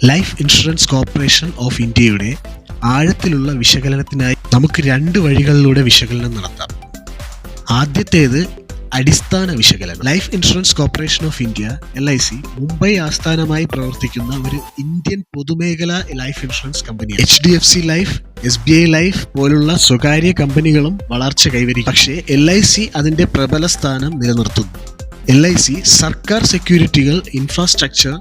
Life insurance corporation of ഇന്ത്യയുടെ ആഴത്തിലുള്ള വിശകലനത്തിനായി നമുക്ക് 2 വഴികളിലൂടെ വിശകലനം നടത്താം. ആദ്യത്തേത് അടിസ്ഥാന വിശകലനം. Life insurance corporation of India LIC Mumbai ആസ്ഥാനമായി പ്രവർത്തിക്കുന്ന ഒരു ഇന്ത്യൻ പൊതുമേഖലാ ലൈഫ് ഇൻഷുറൻസ് കമ്പനിയാണ്. HDFC ലൈഫ്, SBI ലൈഫ് പോലുള്ള സ്വകാര്യ കമ്പനികളും വളർച്ച കൈവരിക്കും. പക്ഷേ LIC അതിന്റെ പ്രബല സ്ഥാനം നിലനിർത്തുന്നു. LIC സർക്കാർ സെക്യൂരിറ്റികൾ, ഇൻഫ്രാസ്ട്രക്ചർ,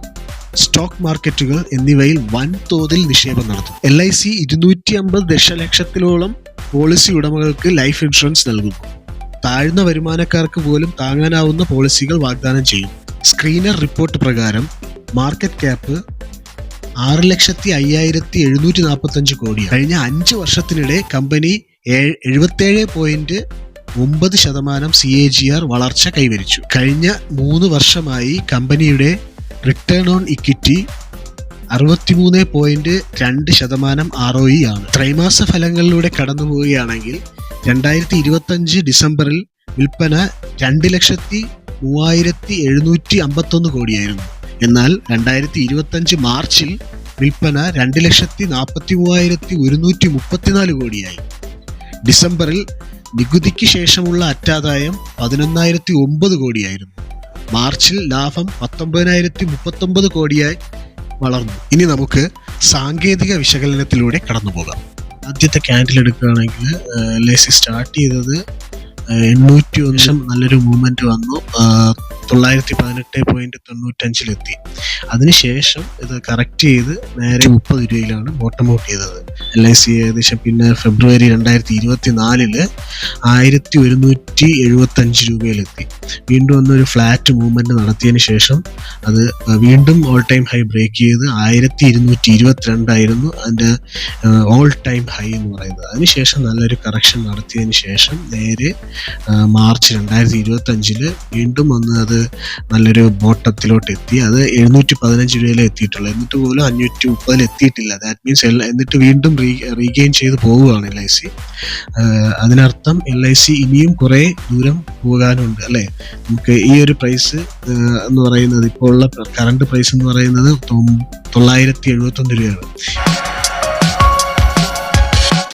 സ്റ്റോക്ക് മാർക്കറ്റുകൾ എന്നിവയിൽ വൻതോതിൽ നിക്ഷേപം നടത്തും. LIC 250 ദശലക്ഷത്തിലോളം പോളിസി ഉടമകൾക്ക് ലൈഫ് ഇൻഷുറൻസ് നൽകുന്നു. താഴ്ന്ന വരുമാനക്കാർക്ക് പോലും താങ്ങാനാവുന്ന പോളിസികൾ വാഗ്ദാനം ചെയ്യും. സ്ക്രീനർ റിപ്പോർട്ട് പ്രകാരം മാർക്കറ്റ് ക്യാപ്പ് 6,05,745 കോടിയാണ്. കഴിഞ്ഞ 5 വർഷത്തിനിടെ കമ്പനി 77.9% CAGR വളർച്ച കൈവരിച്ചു. കഴിഞ്ഞ 3 വർഷമായി കമ്പനിയുടെ റിട്ടേൺ ഓൺ ഇക്വിറ്റി 63.2% ROE ആണ്. ത്രൈമാസ ഫലങ്ങളിലൂടെ കടന്നുപോവുകയാണെങ്കിൽ 2025 ഡിസംബറിൽ വിൽപ്പന 2,03,751 കോടിയായിരുന്നു. എന്നാൽ 2025 മാർച്ചിൽ വിൽപ്പന 2,43,134 കോടിയായി. ഡിസംബറിൽ നികുതിക്ക് ശേഷമുള്ള അറ്റാദായം 11,009 കോടിയായിരുന്നു. മാർച്ചിൽ ലാഭം 19,039 കോടിയായി വളർന്നു. ഇനി നമുക്ക് സാങ്കേതിക വിശകലനത്തിലൂടെ കടന്നുപോകാം. ആദ്യത്തെ ക്യാൻഡിൽ എടുക്കുകയാണെങ്കിൽ LIC സ്റ്റാർട്ട് ചെയ്തത് 801 നല്ലൊരു മൂവ്മെന്റ് വന്നു, 918.95 അതിനുശേഷം ഇത് കറക്റ്റ് ചെയ്ത് നേരെ 30 രൂപയിലാണ് ബോട്ടം ഔട്ട് ചെയ്തത്. LIC ഏകദേശം പിന്നെ ഫെബ്രുവരി 2024 1175 രൂപയിലെത്തി. വീണ്ടും വന്നൊരു ഫ്ലാറ്റ് മൂവ്മെന്റ് നടത്തിയതിന് ശേഷം അത് വീണ്ടും ഓൾ ടൈം ഹൈ ബ്രേക്ക് ചെയ്ത് 1222 ആയിരുന്നു അതിൻ്റെ ഓൾ ടൈം ഹൈ എന്ന് പറയുന്നത്. അതിനുശേഷം നല്ലൊരു കറക്ഷൻ നടത്തിയതിന് ശേഷം നേരെ മാർച്ച് 2025 വീണ്ടും വന്ന് അത് നല്ലൊരു ബോട്ടത്തിലോട്ട് എത്തി. അത് 715 രൂപയിലേ എത്തിയിട്ടുള്ളൂ. എന്നിട്ട് പോലും 530 എത്തിയിട്ടില്ല. ദാറ്റ് മീൻസ് എന്നിട്ട് വീണ്ടും റീഗെയിൻ ചെയ്ത് പോവുകയാണ് LIC. അതിനർത്ഥം LIC ഇനിയും കുറേ ദൂരം പോകാനുണ്ട് അല്ലേ. നമുക്ക് ഈ ഒരു പ്രൈസ് എന്ന് പറയുന്നത്, ഇപ്പോൾ ഉള്ള കറണ്ട് പ്രൈസ് എന്ന് പറയുന്നത് 971 രൂപയാണ്.